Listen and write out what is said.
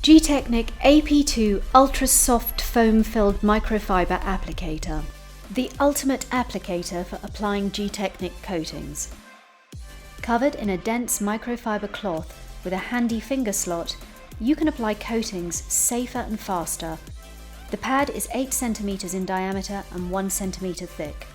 Gtechniq AP2 Ultra Soft Foam-Filled Microfiber Applicator, the ultimate applicator for applying Gtechniq coatings. Covered in a dense microfiber cloth with a handy finger slot, you can apply coatings safer and faster. The pad is 8 cm in diameter and 1 cm thick.